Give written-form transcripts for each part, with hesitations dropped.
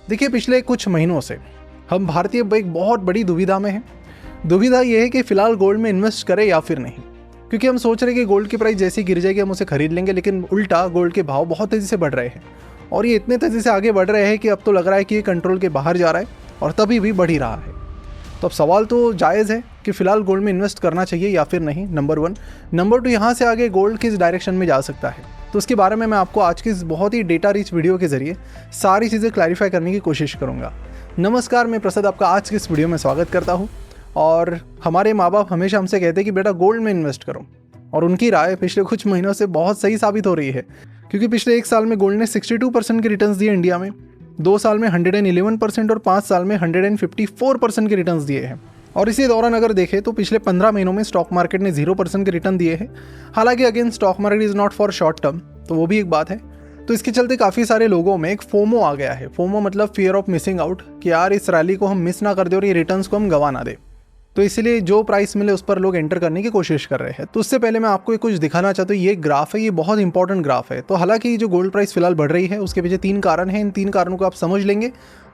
देखिए, पिछले कुछ महीनों से हम भारतीय एक बहुत बड़ी दुविधा में हैं। दुविधा ये है कि फ़िलहाल गोल्ड में इन्वेस्ट करें या फिर नहीं, क्योंकि हम सोच रहे हैं कि गोल्ड की प्राइस जैसे ही गिर जाएगी हम उसे खरीद लेंगे, लेकिन उल्टा गोल्ड के भाव बहुत तेज़ी से बढ़ रहे हैं और ये इतने तेज़ी से आगे बढ़ रहे हैं कि अब तो लग रहा है कि ये कंट्रोल के बाहर जा रहा है और तभी भी बढ़ ही रहा है। तो अब सवाल तो जायज़ है कि फ़िलहाल गोल्ड में इन्वेस्ट करना चाहिए या फिर नहीं, नंबर 1। नंबर 2, यहाँ से आगे गोल्ड किस डायरेक्शन में जा सकता है, तो उसके बारे में मैं आपको आज की इस बहुत ही डेटा रिच वीडियो के ज़रिए सारी चीज़ें क्लैरिफाई करने की कोशिश करूँगा। नमस्कार, मैं प्रसाद आपका आज की इस वीडियो में स्वागत करता हूँ। और हमारे माँ बाप हमेशा हमसे कहते हैं कि बेटा गोल्ड में इन्वेस्ट करो, और उनकी राय पिछले कुछ महीनों से बहुत सही साबित हो रही है, क्योंकि पिछले 1 साल में गोल्ड ने 62% के रिटर्न्स दिए इंडिया में, 2 साल में 111% और 5 साल में 154% के रिटर्न्स दिए हैं। और इसी दौरान अगर देखें तो पिछले 15 महीनों में स्टॉक मार्केट ने 0% के रिटर्न दिए हैं। हालांकि again stock market is not for short term, तो वो भी एक बात है। तो इसके चलते काफ़ी सारे लोगों में एक फोमो आ गया है। फोमो मतलब फियर ऑफ मिसिंग आउट, कि यार इस रैली को हम मिस ना कर दें और ये रिटर्न्स को हम गंवा ना दें। तो इसलिए जो प्राइस मिले उस पर लोग एंटर करने की कोशिश कर रहे हैं। तो उससे पहले मैं आपको कुछ दिखाना चाहता हूँ। ये ग्राफ है, ये बहुत इंपॉर्टेंट ग्राफ है। तो हालांकि जो गोल्ड प्राइस फिलहाल बढ़ रही है उसके पीछे 3 कारण हैं। इन 3 कारणों को आप समझ लेंगे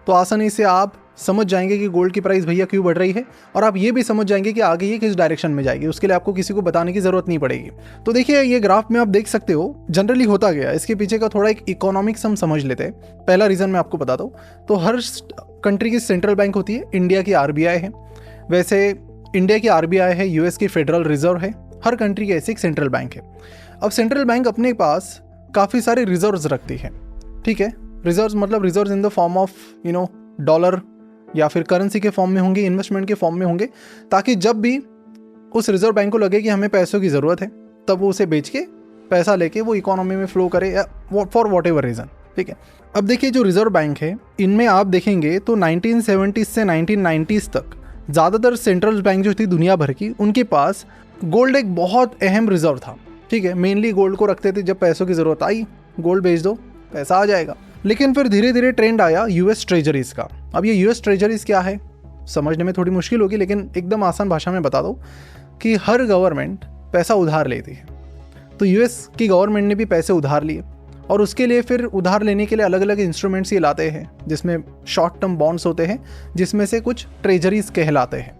तो आसानी से आप समझ जाएंगे कि गोल्ड की प्राइस भैया क्यों बढ़ रही है, और आप ये भी समझ जाएंगे कि आगे ये किस डायरेक्शन में जाएगी। उसके लिए आपको किसी को बताने की जरूरत नहीं पड़ेगी। तो देखिए, ये ग्राफ में आप देख सकते हो जनरली होता गया, इसके पीछे का थोड़ा एक इकोनॉमिक्स हम समझ लेते हैं। पहला रीज़न मैं आपको बताता हूँ। तो हर कंट्री की सेंट्रल बैंक होती है। इंडिया की RBI है, वैसे इंडिया की RBI है, US की फेडरल रिजर्व है, हर कंट्री की ऐसी एक सेंट्रल बैंक है। अब सेंट्रल बैंक अपने पास काफ़ी सारे रिजर्व्स रखती है, ठीक है। रिजर्व्स मतलब reserves in the form of dollar या फिर करेंसी के फॉर्म में होंगे, इन्वेस्टमेंट के फॉर्म में होंगे, ताकि जब भी उस रिजर्व बैंक को लगे कि हमें पैसों की ज़रूरत है तब वो उसे बेच के पैसा लेके वो इकोनॉमी में फ्लो करे, या फॉर वॉट एवर रीज़न, ठीक है। अब देखिए, जो रिजर्व बैंक है इनमें आप देखेंगे तो 1970 से 1990 तक ज़्यादातर सेंट्रल बैंक जो थी दुनिया भर की, उनके पास गोल्ड एक बहुत अहम रिजर्व था, ठीक है। मेनली गोल्ड को रखते थे, जब पैसों की ज़रूरत आई गोल्ड बेच दो, पैसा आ जाएगा। लेकिन फिर धीरे धीरे ट्रेंड आया US ट्रेजरीज़ का। अब ये US ट्रेजरीज़ क्या है समझने में थोड़ी मुश्किल होगी, लेकिन एकदम आसान भाषा में बता दो कि हर गवर्नमेंट पैसा उधार लेती है। तो US की गवर्नमेंट ने भी पैसे उधार लिए, और उसके लिए फिर उधार लेने के लिए अलग अलग इंस्ट्रूमेंट्स ये लाते हैं, जिसमें शॉर्ट टर्म बॉन्ड्स होते हैं, जिसमें से कुछ ट्रेजरीज़ कहलाते हैं।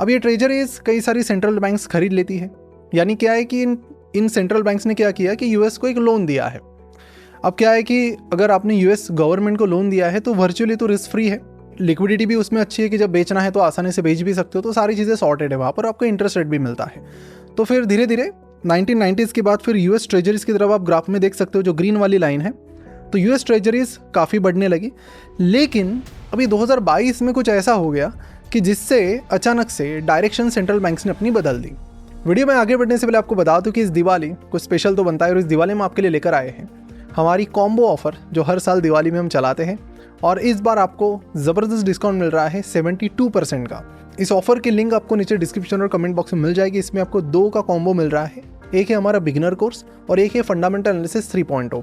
अब ये ट्रेजरीज़ कई सारी सेंट्रल बैंक्स खरीद लेती है। यानी क्या है कि इन सेंट्रल बैंक्स ने क्या किया कि US को एक लोन दिया है। अब क्या है कि अगर आपने US गवर्नमेंट को लोन दिया है तो वर्चुअली तो रिस्क फ्री है, लिक्विडिटी भी उसमें अच्छी है कि जब बेचना है तो आसानी से बेच भी सकते हो, तो सारी चीज़ें सॉर्टेड है, वहाँ पर आपको इंटरेस्ट रेट भी मिलता है। तो फिर धीरे धीरे 1990s के बाद फिर US ट्रेजरीज़ की तरफ आप ग्राफ में देख सकते हो, जो ग्रीन वाली लाइन है, तो US ट्रेजरीज़ काफ़ी बढ़ने लगी। लेकिन अभी 2022 में कुछ ऐसा हो गया कि जिससे अचानक से डायरेक्शन सेंट्रल बैंक्स ने अपनी बदल दी। वीडियो में आगे बढ़ने से पहले आपको बता दूं कि इस दिवाली कुछ स्पेशल तो बनता है, और इस दिवाली में आपके लिए लेकर आए हैं हमारी कॉम्बो ऑफर, जो हर साल दिवाली में हम चलाते हैं, और इस बार आपको ज़बरदस्त डिस्काउंट मिल रहा है 72% का। इस ऑफर की लिंक आपको नीचे डिस्क्रिप्शन और कमेंट बॉक्स में मिल जाएगी। इसमें आपको 2 का कॉम्बो मिल रहा है, एक है हमारा बिगिनर कोर्स और एक है फंडामेंटल एनालिसिस 3.0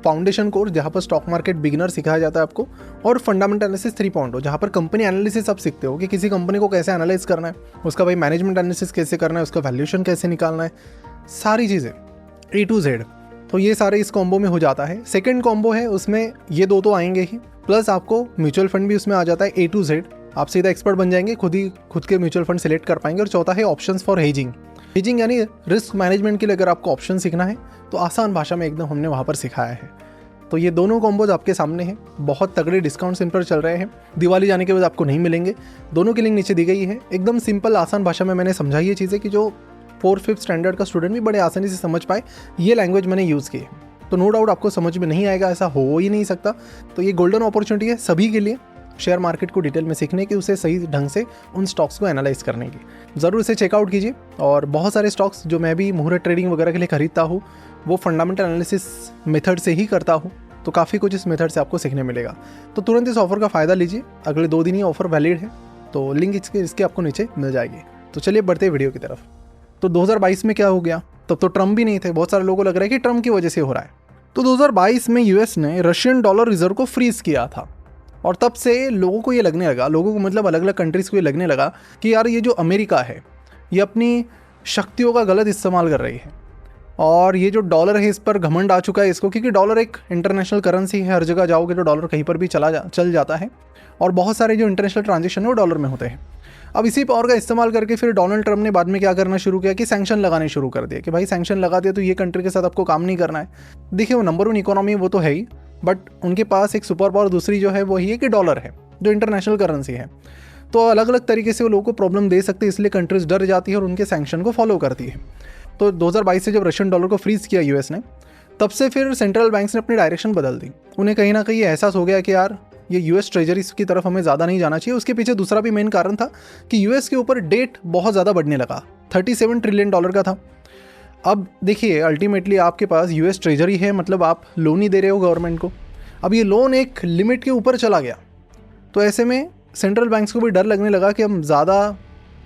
फाउंडेशन कोर्स, जहाँ पर स्टॉक मार्केट बिगिनर सिखाया जाता है आपको, और फंडामेंटल एनालिसिस 3.0 जहाँ पर कंपनी एनालिसिस आप सीखते हो कि किसी कंपनी को कैसे एनालाइज करना है, उसका भाई मैनेजमेंट एनालिसिस कैसे करना है, उसका वैल्यूएशन कैसे निकालना है, सारी चीज़ें A to Z। तो ये सारे इस कॉम्बो में हो जाता है। सेकंड कॉम्बो है, उसमें ये 2 तो आएंगे ही, प्लस आपको म्यूचुअल फंड भी उसमें आ जाता है A to Z। आप सीधा एक्सपर्ट बन जाएंगे, खुद के म्यूचुअल फंड सेलेक्ट कर पाएंगे। और चौथा है ऑप्शंस फॉर हेजिंग यानी रिस्क मैनेजमेंट के लिए अगर आपको ऑप्शन सीखना है तो आसान भाषा में एकदम हमने वहाँ पर सिखाया है। तो ये दोनों कॉम्बोज आपके सामने हैं, बहुत तगड़े डिस्काउंट्स इन पर चल रहे हैं। दिवाली जाने के बाद आपको नहीं मिलेंगे। दोनों की लिंक नीचे दी गई है। एकदम सिंपल आसान भाषा में मैंने समझाई ये चीज़ें कि जो 4th-5th स्टैंडर्ड का स्टूडेंट भी बड़े आसानी से समझ पाए, ये लैंग्वेज मैंने यूज़ की है। तो नो डाउट आपको समझ में नहीं आएगा, ऐसा हो ही नहीं सकता। तो ये गोल्डन अपॉर्चुनिटी है सभी के लिए, शेयर मार्केट को डिटेल में सीखने की, उसे सही ढंग से उन स्टॉक्स को एनालाइज करने की। ज़रूर इसे चेकआउट कीजिए। और बहुत सारे स्टॉक्स जो मैं भी मुहूर्त ट्रेडिंग वगैरह के लिए खरीदता हूँ, वो फंडामेंटल एनालिसिस मेथड से ही करता हूँ, तो काफ़ी कुछ इस मेथड से आपको सीखने मिलेगा। तो तुरंत इस ऑफर का फ़ायदा लीजिए, अगले 2 दिन ही ऑफर वैलिड है, तो लिंक इसके आपको नीचे मिल जाएगी। तो चलिए बढ़ते वीडियो की तरफ। तो 2022 में क्या हो गया, तब तो ट्रम्प भी नहीं थे। बहुत सारे लोगों को लग रहा है कि ट्रम्प की वजह से हो रहा है। तो 2022 में US ने रशियन डॉलर रिजर्व को फ्रीज किया था, और तब से लोगों को ये लगने लगा, लोगों को मतलब अलग अलग कंट्रीज़ को ये लगने लगा कि यार ये जो अमेरिका है ये अपनी शक्तियों का गलत इस्तेमाल कर रही है। और ये जो डॉलर है इस पर घमंड आ चुका है इसको, क्योंकि डॉलर एक इंटरनेशनल करेंसी है, हर जगह जाओगे तो डॉलर कहीं पर भी चल जाता है और बहुत सारे जो इंटरनेशनल ट्रांजेक्शन है वो डॉलर में होते हैं। अब इसी पावर का इस्तेमाल करके फिर डोनाल्ड ट्रंप ने बाद में क्या करना शुरू किया कि सैंक्शन लगाने शुरू कर दिए कि भाई सैंक्शन लगा दिया तो ये कंट्री के साथ आपको काम नहीं करना है। देखिए वो नंबर 1 इकोनॉमी वो तो है ही, बट उनके पास एक सुपर पावर दूसरी जो है वही है कि डॉलर है जो इंटरनेशनल करेंसी है। तो अलग अलग तरीके से वो लोगों को प्रॉब्लम दे सकते हैं, इसलिए कंट्रीज डर जाती है और उनके सैंक्शन को फॉलो करती है। तो 2022 से जब रशियन डॉलर को फ्रीज किया यूएस ने, तब से फिर सेंट्रल बैंक्स ने अपनी डायरेक्शन बदल दी। उन्हें कहीं ना कहीं एहसास हो गया कि यार ये यूएस ट्रेजरीज की तरफ हमें ज़्यादा नहीं जाना चाहिए। उसके पीछे दूसरा भी मेन कारण था कि यूएस के ऊपर डेट बहुत ज़्यादा बढ़ने लगा, 37 ट्रिलियन डॉलर का था। अब देखिए अल्टीमेटली आपके पास यूएस ट्रेजरी है, मतलब आप लोन ही दे रहे हो गवर्नमेंट को। अब ये लोन एक लिमिट के ऊपर चला गया, तो ऐसे में सेंट्रल बैंक्स को भी डर लगने लगा कि हम ज़्यादा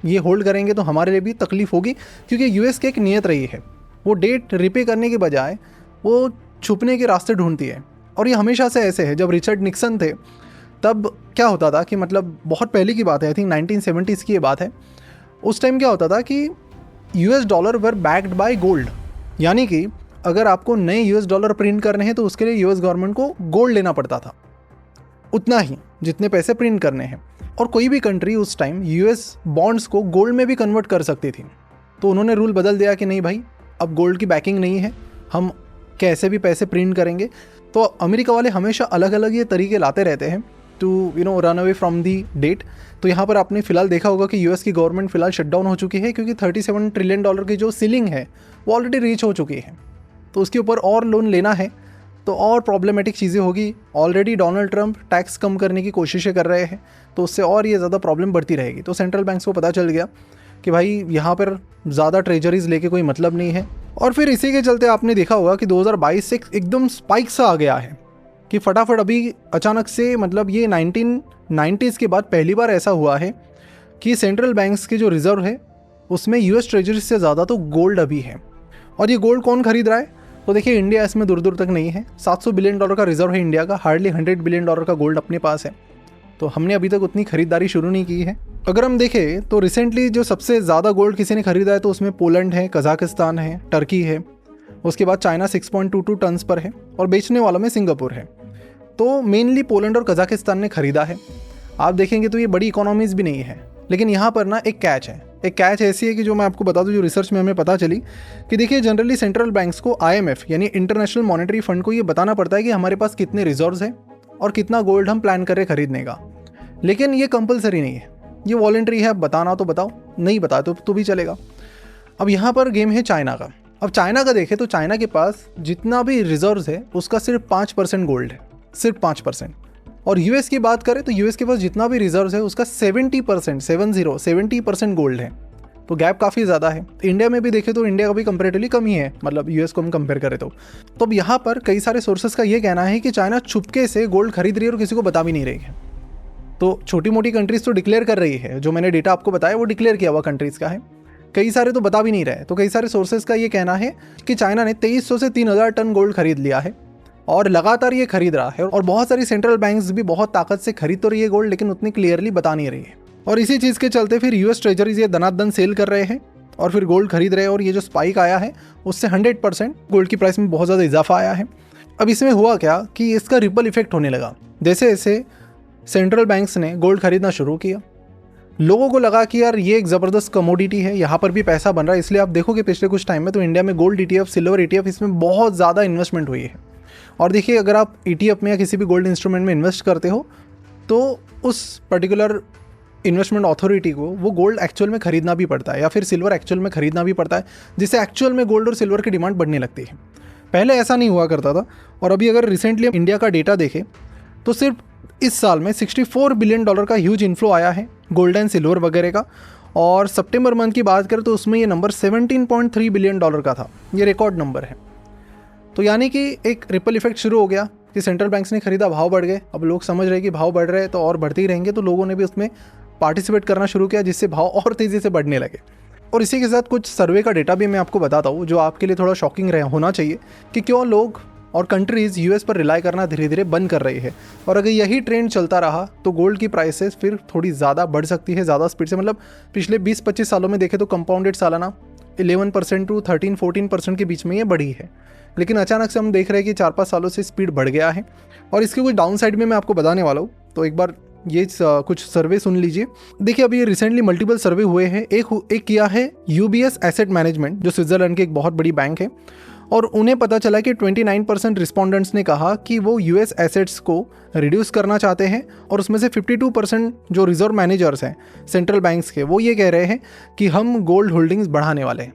ये होल्ड करेंगे तो हमारे लिए भी तकलीफ होगी, क्योंकि यूएस की एक नियत रही है, वो डेट रिपे करने के बजाय वो छुपने के रास्ते ढूंढती है। और ये हमेशा से ऐसे है। जब रिचर्ड निक्सन थे तब क्या होता था कि मतलब बहुत पहले की बात है, आई थिंक 1970s की ये बात है। उस टाइम क्या होता था कि US dollar were backed by gold, यानी कि अगर आपको नए यूएस डॉलर प्रिंट करने हैं तो उसके लिए यूएस गवर्नमेंट को गोल्ड लेना पड़ता था, उतना ही जितने पैसे प्रिंट करने हैं। और कोई भी कंट्री उस टाइम यूएस बॉन्ड्स को गोल्ड में भी कन्वर्ट कर सकती थी। तो उन्होंने रूल बदल दिया कि नहीं भाई, अब गोल्ड की बैकिंग नहीं है, हम कैसे भी पैसे प्रिंट करेंगे। तो अमेरिका वाले हमेशा अलग अलग ये तरीके लाते रहते हैं to run away from the date. तो यहाँ पर आपने फिलहाल देखा होगा कि यूएस की गवर्नमेंट फिलहाल शटडाउन हो चुकी है, क्योंकि 37 ट्रिलियन डॉलर की जो सीलिंग है वो ऑलरेडी रीच हो चुकी है। तो उसके ऊपर और लोन लेना है तो और प्रॉब्लमेटिक चीज़ें होगी। ऑलरेडी डोनाल्ड ट्रंप टैक्स कम करने की कोशिशें कर रहे हैं, तो उससे और ये ज़्यादा प्रॉब्लम बढ़ती रहेगी। तो सेंट्रल बैंक्स को पता चल गया कि भाई यहाँ पर ज़्यादा ट्रेजरीज लेके कोई मतलब नहीं है। और फिर इसी के चलते आपने देखा होगा कि 2022 से एकदम स्पाइक सा आ गया है कि फटाफट अभी अचानक से, मतलब ये 1990s के बाद पहली बार ऐसा हुआ है कि सेंट्रल बैंक्स के जो रिज़र्व है उसमें यूएस ट्रेजरी से ज़्यादा तो गोल्ड अभी है। और ये गोल्ड कौन खरीद रहा है? तो देखिए इंडिया इसमें दूर दूर तक नहीं है। 700 बिलियन डॉलर का रिजर्व है इंडिया का, हार्डली 100 बिलियन डॉलर का गोल्ड अपने पास है। तो हमने अभी तक उतनी खरीदारी शुरू नहीं की है। अगर हम देखें तो रिसेंटली जो सबसे ज़्यादा गोल्ड किसी ने खरीदा है तो उसमें पोलैंड है, कजाकिस्तान है, टर्की है, उसके बाद चाइना 6.22 टन्स पर है और बेचने वालों में सिंगापुर है। तो मेनली पोलैंड और कजाकिस्तान ने खरीदा है। आप देखेंगे तो ये बड़ी इकोनॉमीज़ भी नहीं है, लेकिन यहाँ पर ना एक कैच है। एक कैच ऐसी है कि जो मैं आपको बता दूं, जो रिसर्च में हमें पता चली कि देखिए जनरली सेंट्रल बैंक्स को आईएमएफ यानी इंटरनेशनल मॉनेटरी फंड को ये बताना पड़ता है कि हमारे पास कितने रिजर्व्स हैं और कितना गोल्ड हम प्लान कर रहे खरीदने का। लेकिन ये कंपलसरी नहीं है, ये वॉलंटरी है। बताना तो बताओ, नहीं बता तो भी चलेगा। अब यहाँ पर गेम है चाइना का। अब चाइना का देखें तो चाइना के पास जितना भी रिजर्व्स है उसका सिर्फ 5% गोल्ड है, सिर्फ 5%। और यूएस की बात करें तो यूएस के पास जितना भी रिजर्व्स है उसका 70% गोल्ड है। तो गैप काफ़ी ज़्यादा है। इंडिया में भी देखें तो इंडिया का भी कंपेरेटिवली कम ही है, मतलब यूएस को हम कंपेयर करें तो। अब यहाँ पर कई सारे सोर्सेस का ये कहना है कि चाइना छुपके से गोल्ड खरीद रही है और किसी को बता भी नहीं रही है। तो छोटी मोटी कंट्रीज़ तो डिक्लेयर कर रही है, जो मैंने डेटा आपको बताया वो डिक्लेयर किया हुआ कंट्रीज़ का है। कई सारे तो बता भी नहीं रहे। तो कई सारे सोर्सेज का ये कहना है कि चाइना ने 2300 से 3000 टन गोल्ड खरीद लिया है और लगातार ये खरीद रहा है। और बहुत सारी सेंट्रल बैंक्स भी बहुत ताकत से खरीद तो रही है गोल्ड, लेकिन उतनी क्लियरली बता नहीं रही है। और इसी चीज़ के चलते फिर यूएस ट्रेजरीज ये दनादन सेल कर रहे हैं और फिर गोल्ड खरीद रहे हैं। और ये जो स्पाइक आया है उससे 100% गोल्ड की प्राइस में बहुत ज़्यादा इजाफा आया है। अब इसमें हुआ क्या कि इसका रिपल इफेक्ट होने लगा। जैसे जैसे सेंट्रल बैंक्स ने गोल्ड खरीदना शुरू किया, लोगों को लगा कि यार ये एक ज़बरदस्त कमोडिटी है, यहाँ पर भी पैसा बन रहा है। इसलिए आप देखोगे पिछले कुछ टाइम में तो इंडिया में गोल्ड ETF, सिल्वर ETF, इसमें बहुत ज़्यादा इन्वेस्टमेंट हुई है। और देखिए अगर आप ETF में या किसी भी गोल्ड इंस्ट्रूमेंट में इन्वेस्ट करते हो तो उस पर्टिकुलर इन्वेस्टमेंट अथॉरिटी को वो गोल्ड एक्चुअल में खरीदना भी पड़ता है या फिर सिल्वर एक्चुअल में खरीदना भी पड़ता है, जिससे एक्चुअल में गोल्ड और सिल्वर की डिमांड बढ़ने लगती है। पहले ऐसा नहीं हुआ करता था। और अभी अगर रिसेंटली इंडिया का डेटा देखें तो सिर्फ इस साल में 64 बिलियन डॉलर का ह्यूज इन्फ्लो आया है गोल्ड एंड सिल्वर वगैरह का। और सितंबर मंथ की बात करें तो उसमें ये नंबर 17.3 बिलियन डॉलर का था। ये रिकॉर्ड नंबर है। तो यानी कि एक रिपल इफेक्ट शुरू हो गया कि सेंट्रल बैंक्स ने खरीदा, भाव बढ़ गए। अब लोग समझ रहे कि भाव बढ़ रहे हैं तो और बढ़ते ही रहेंगे, तो लोगों ने भी उसमें पार्टिसिपेट करना शुरू किया, जिससे भाव और तेज़ी से बढ़ने लगे। और इसी के साथ कुछ सर्वे का डेटा भी मैं आपको बताता हूँ जो आपके लिए थोड़ा शॉकिंग होना चाहिए कि क्यों लोग और कंट्रीज़ यूएस पर रिलाई करना धीरे धीरे बंद कर रही है। और अगर यही ट्रेंड चलता रहा तो गोल्ड की प्राइसेस फिर थोड़ी ज़्यादा बढ़ सकती है, ज़्यादा स्पीड से। मतलब पिछले 20-25 सालों में देखें तो कंपाउंडेड सालाना 11% टू 13-14% के बीच में ये बढ़ी है, लेकिन अचानक से हम देख रहे हैं कि 4-5 सालों से स्पीड बढ़ गया है। और इसके कुछ डाउन साइड में मैं आपको बताने वाला हूँ, तो एक बार ये कुछ सर्वे सुन लीजिए। देखिए अभी ये रिसेंटली मल्टीपल सर्वे हुए हैं। एक किया है UBS एसेट मैनेजमेंट, जो स्विट्जरलैंड की एक बहुत बड़ी बैंक है, और उन्हें पता चला कि 29% रिस्पोंडेंट्स ने कहा कि वो US एसेट्स को रिड्यूस करना चाहते हैं, और उसमें से 52% जो रिजर्व मैनेजर्स हैं सेंट्रल बैंक्स के, वो ये कह रहे हैं कि हम गोल्ड होल्डिंग्स बढ़ाने वाले हैं।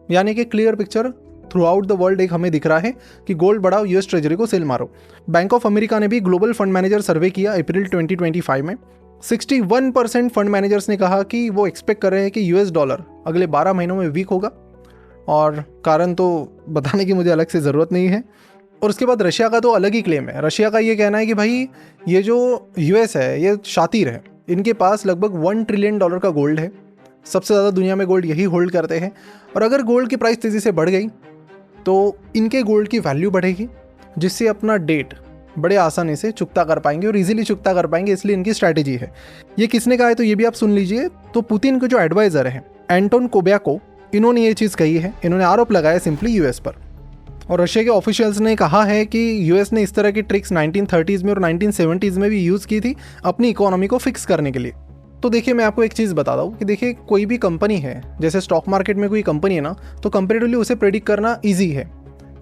यानी कि clear picture through out the world एक हमें दिख रहा है कि गोल्ड बढ़ाओ, US ट्रेजरी को सेल मारो। बैंक ऑफ अमेरिका ने भी ग्लोबल फंड मैनेजर सर्वे किया अप्रैल 2025 में। 61% फंड मैनेजर्स ने कहा कि वो एक्सपेक्ट कर रहे हैं कि US डॉलर अगले 12 महीनों में वीक होगा, और कारण तो बताने की मुझे अलग से ज़रूरत नहीं है। और उसके बाद रशिया का तो अलग ही क्लेम है। रशिया का ये कहना है कि भाई ये जो US है ये शातिर है, इनके पास लगभग $1 ट्रिलियन का गोल्ड है, सबसे ज़्यादा दुनिया में गोल्ड यही होल्ड करते हैं, और अगर गोल्ड की प्राइस तेज़ी से बढ़ गई तो इनके गोल्ड की वैल्यू बढ़ेगी, जिससे अपना डेट बड़े आसानी से चुकता कर पाएंगे और इजीली चुकता कर पाएंगे, इसलिए इनकी स्ट्रैटेजी है। ये किसने कहा है तो ये भी आप सुन लीजिए। तो पुतिन के जो एडवाइज़र हैं एंटोन कोब्याको, इन्होंने ये चीज़ कही है, इन्होंने आरोप लगाया सिंपली US पर। और रशिया के ऑफिशियल्स ने कहा है कि US ने इस तरह की ट्रिक्स 1930s में और 1970s में भी यूज़ की थी अपनी इकोनॉमी को फिक्स करने के लिए। तो देखिए मैं आपको एक चीज़ बताता हूँ कि देखिए कोई भी कंपनी है, जैसे स्टॉक मार्केट में कोई कंपनी है ना, तो कंपेरेटिवली उसे प्रेडिक्ट करना ईजी है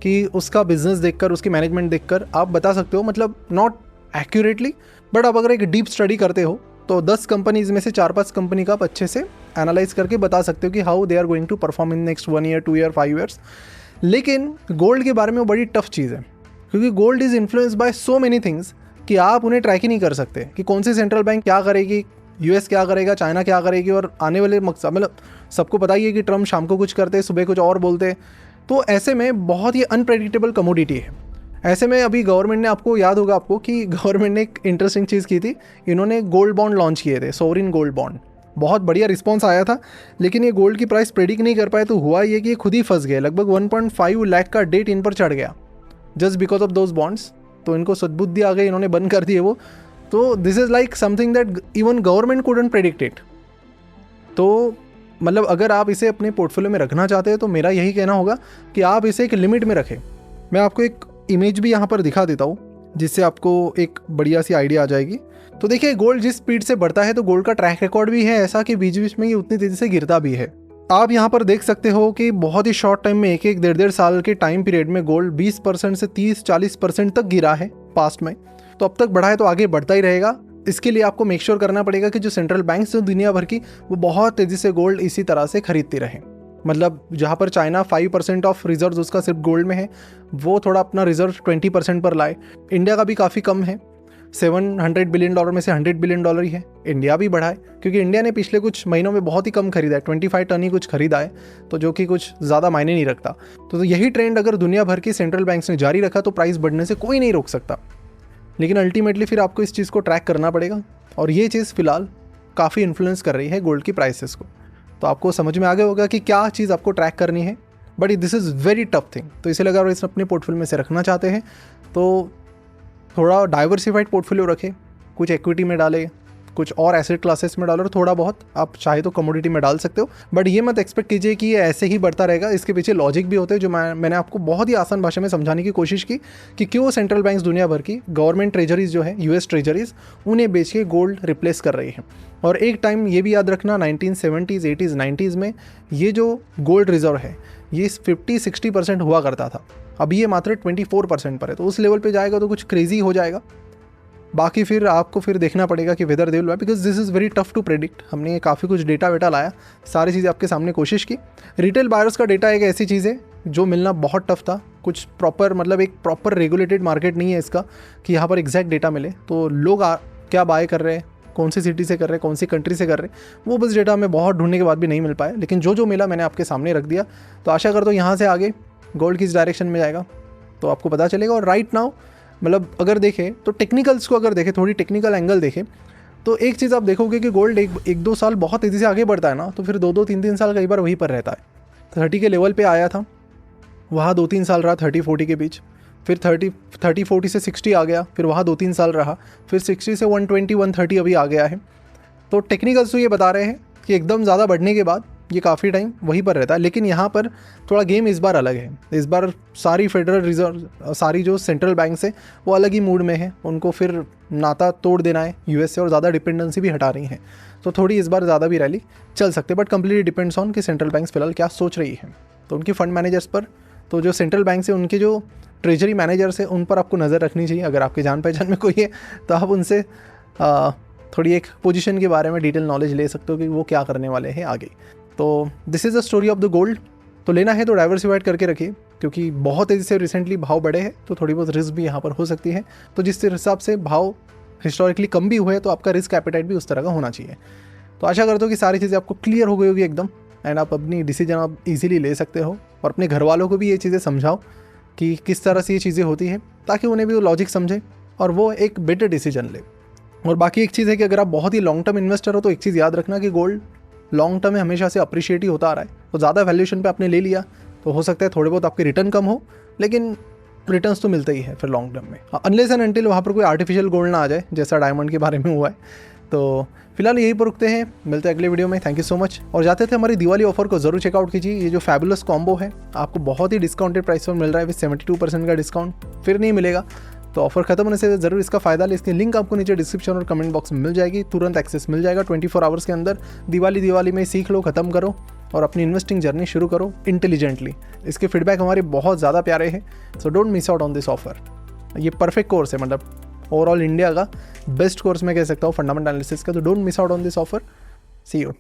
कि उसका बिजनेस देखकर, उसकी मैनेजमेंट देखकर आप बता सकते हो, मतलब नॉट एक्यूरेटली, बट आप अगर एक डीप स्टडी करते हो तो 10 कंपनीज में से 4-5 कंपनी का आप अच्छे से एनालाइज करके बता सकते हो कि how they are going to perform in next 1 year, 2 year, 5 years. लेकिन गोल्ड के बारे में वो बड़ी टफ चीज़ है, क्योंकि gold is influenced by so many things कि आप उन्हें ट्रैक ही नहीं कर सकते कि कौन सी सेंट्रल बैंक क्या करेगी, US क्या करेगा, चाइना क्या करेगी, और आने वाले मकसद, मतलब सबको पता ही है कि ट्रम्प शाम को कुछ करते, सुबह कुछ और बोलते। तो ऐसे में बहुत ही अनप्रेडिक्टेबल कमोडिटी है। ऐसे में अभी गवर्नमेंट ने, आपको याद होगा आपको कि गवर्नमेंट ने एक इंटरेस्टिंग चीज़ की थी, इन्होंने गोल्ड बॉन्ड लॉन्च किए थे, सोवरिन गोल्ड बॉन्ड। बहुत बढ़िया रिस्पॉन्स आया था, लेकिन ये गोल्ड की प्राइस प्रेडिक्ट नहीं कर पाए, तो हुआ ये कि ये खुद ही फंस गए। लगभग 1.5 लाख का डेट इन पर चढ़ गया just because of those bonds. तो इनको सद्बुद्धि आ गई, इन्होंने बंद कर दिए वो। तो this is like something that even government couldn't predict it. तो मतलब अगर आप इसे अपने पोर्टफोलियो में रखना चाहते हैं तो मेरा यही कहना होगा कि आप इसे एक लिमिट में रखें। मैं आपको एक इमेज भी यहाँ पर दिखा देता हूँ, जिससे आपको एक बढ़िया सी आइडिया आ जाएगी। तो देखिए गोल्ड जिस स्पीड से बढ़ता है, तो गोल्ड का ट्रैक रिकॉर्ड भी है ऐसा कि बीच बीच में ये उतनी तेज़ी से गिरता भी है। आप यहाँ पर देख सकते हो कि बहुत ही शॉर्ट टाइम में, एक 1.5 साल के टाइम पीरियड में गोल्ड 20% से 30-40% तक गिरा है पास्ट में। तो अब तक बढ़ा है तो आगे बढ़ता ही रहेगा। इसके लिए आपको मेक श्योर करना पड़ेगा कि जो सेंट्रल बैंक्स हैं दुनिया भर की, वो बहुत तेज़ी से गोल्ड इसी तरह से खरीदती रहे। मतलब जहाँ पर चाइना 5% ऑफ रिजर्व उसका सिर्फ गोल्ड में है, वो थोड़ा अपना रिजर्व 20% पर लाए। इंडिया का भी काफ़ी कम है, $700 बिलियन में से $100 बिलियन ही है। इंडिया भी बढ़ाए, क्योंकि इंडिया ने पिछले कुछ महीनों में बहुत ही कम खरीदा है, 25 टन ही कुछ खरीदा है, तो जो कि कुछ ज़्यादा मायने नहीं रखता। तो यही ट्रेंड अगर दुनिया भर की सेंट्रल बैंक्स ने जारी रखा तो प्राइस बढ़ने से कोई नहीं रोक सकता। लेकिन अल्टीमेटली फिर आपको इस चीज़ को ट्रैक करना पड़ेगा, और ये चीज़ फ़िलहाल काफ़ी इन्फ्लुएंस कर रही है गोल्ड की प्राइसेस को। तो आपको समझ में आ गया होगा कि क्या चीज़ आपको ट्रैक करनी है, but this is very tough thing. तो इसलिए अगर इसे अपने पोर्टफोलियो में से रखना चाहते हैं तो थोड़ा डाइवर्सिफाइड पोर्टफोलियो रखें, कुछ इक्विटी में डालें, कुछ और एसेट क्लासेस में डालो, और थोड़ा बहुत आप चाहे तो कमोडिटी में डाल सकते हो। बट ये मत एक्सपेक्ट कीजिए कि ये ऐसे ही बढ़ता रहेगा। इसके पीछे लॉजिक भी होते हैं, जो मैंने आपको बहुत ही आसान भाषा में समझाने की कोशिश की कि क्यों सेंट्रल बैंक्स दुनिया भर की गवर्नमेंट ट्रेजरीज जो है, US ट्रेजरीज, उन्हें बेच के गोल्ड रिप्लेस कर रही है। और एक टाइम ये भी याद रखना, 1970s, 80s, 90s में ये जो गोल्ड रिजर्व है ये 50-60% हुआ करता था। अभी ये मात्र 24% पर है। तो उस लेवल पे जाएगा तो कुछ क्रेजी हो जाएगा। बाकी फिर आपको फिर देखना पड़ेगा कि whether they will, because this is very tough to predict. हमने काफ़ी कुछ डेटा वेटा लाया, सारी चीज़ें आपके सामने कोशिश की। रिटेल बायर्स का डेटा एक ऐसी चीज़ है जो मिलना बहुत टफ था। कुछ प्रॉपर, मतलब एक प्रॉपर रेगुलेटेड मार्केट नहीं है इसका कि यहाँ पर एग्जैक्ट डेटा मिले। तो लोग क्या बाय कर रहे हैं, कौन सी सिटी से कर रहे हैं, कौन सी कंट्री से कर रहे हैं, वो बस डेटा हमें बहुत ढूंढने के बाद भी नहीं मिल पाया। लेकिन जो मिला मैंने आपके सामने रख दिया। तो आशा करता हूँ यहाँ से आगे गोल्ड किस डायरेक्शन में जाएगा तो आपको पता चलेगा। और राइट नाउ मतलब अगर देखें तो टेक्निकल्स को अगर देखें, थोड़ी टेक्निकल एंगल देखें, तो एक चीज़ आप देखोगे कि गोल्ड एक दो साल बहुत तेज़ी से आगे बढ़ता है ना, तो फिर 2-2, 3-3 साल कई बार वहीं पर रहता है। 30 के लेवल पे आया था, वहाँ 2-3 साल रहा 30-40 के बीच, फिर 30-40 से 60 आ गया, फिर वहाँ 2-3 साल रहा, फिर 60 से 120-130 अभी आ गया है। तो टेक्निकल्स तो ये बता रहे हैं कि एकदम ज़्यादा बढ़ने के बाद ये काफ़ी टाइम वहीं पर रहता है। लेकिन यहाँ पर थोड़ा गेम इस बार अलग है। इस बार सारी फेडरल रिजर्व, सारी जो सेंट्रल बैंक्स है वो अलग ही मूड में है, उनको फिर नाता तोड़ देना है यूएस से और ज़्यादा डिपेंडेंसी भी हटा रही हैं। तो थोड़ी इस बार ज़्यादा भी रैली चल सकते हैं, बट कम्प्लीटली डिपेंड्स ऑन कि सेंट्रल बैंक्स फिलहाल क्या सोच रही है। तो उनकी फंड मैनेजर्स पर, तो जो सेंट्रल बैंक से उनके जो ट्रेजरी मैनेजर्स है उन पर आपको नज़र रखनी चाहिए। अगर आपके जान पहचान में कोई है तो आप उनसे थोड़ी एक पोजीशन के बारे में डिटेल नॉलेज ले सकते हो कि वो क्या करने वाले हैं आगे। तो this is the story of the gold. तो लेना है तो डाइवर्सिफाइड करके रखिए, क्योंकि बहुत तेज़ी से रिसेंटली भाव बढ़े हैं तो थोड़ी बहुत रिस्क भी यहाँ पर हो सकती है। तो जिस हिसाब से भाव हिस्टोरिकली कम भी हुए तो आपका रिस्क एपेटाइट भी उस तरह का होना चाहिए। तो आशा करता हूँ कि सारी चीज़ें आपको क्लियर हो गई होगी एकदम, एंड आप अपनी डिसीजन आप इजीली ले सकते हो। और अपने घर वालों को भी ये चीज़ें समझाओ कि किस तरह से ये चीज़ें होती हैं, ताकि उन्हें भी वो लॉजिक समझे और वो एक बेटर डिसीजन ले। और बाकी एक चीज़ है कि अगर आप बहुत ही लॉन्ग टर्म इन्वेस्टर हो तो एक चीज़ याद रखना कि गोल्ड लॉन्ग टर्म में हमेशा से अप्रिशिएट ही होता आ रहा है। तो ज़्यादा वैल्यूएशन पे आपने ले लिया तो हो सकता है थोड़े बहुत आपके रिटर्न कम हो, लेकिन रिटर्न्स तो मिलते ही है फिर लॉन्ग टर्म में, अनलेस एंड अनटिल वहाँ पर कोई आर्टिफिशियल गोल्ड ना आ जाए जैसा डायमंड के बारे में हुआ है। तो फिलहाल यहीं पर रुकते हैं, मिलते हैं अगले वीडियो में। Thank you so much. और जाते थे हमारी दिवाली ऑफर को जरूर चेकआउट कीजिए। ये जो फैबुलस कॉम्बो है आपको बहुत ही डिस्काउंटेड प्राइस पर मिल रहा है विद 72% का डिस्काउंट, फिर नहीं मिलेगा। तो ऑफर खत्म होने से ज़रूर इसका फ़ायदा ले। इसकी लिंक आपको नीचे डिस्क्रिप्शन और कमेंट बॉक्स में मिल जाएगी। तुरंत एक्सेस मिल जाएगा 24 आवर्स के अंदर। दिवाली में सीख लो, ख़त्म करो और अपनी इन्वेस्टिंग जर्नी शुरू करो इंटेलिजेंटली। इसके फीडबैक हमारे बहुत ज़्यादा प्यारे हैं, so don't miss out on this offer. ये परफेक्ट कोर्स है, मतलब ओवरऑल इंडिया का बेस्ट कोर्स मैं कह सकता हूँ फंडामेंटल एनालिसिस का। तो don't miss out on this offer. See you.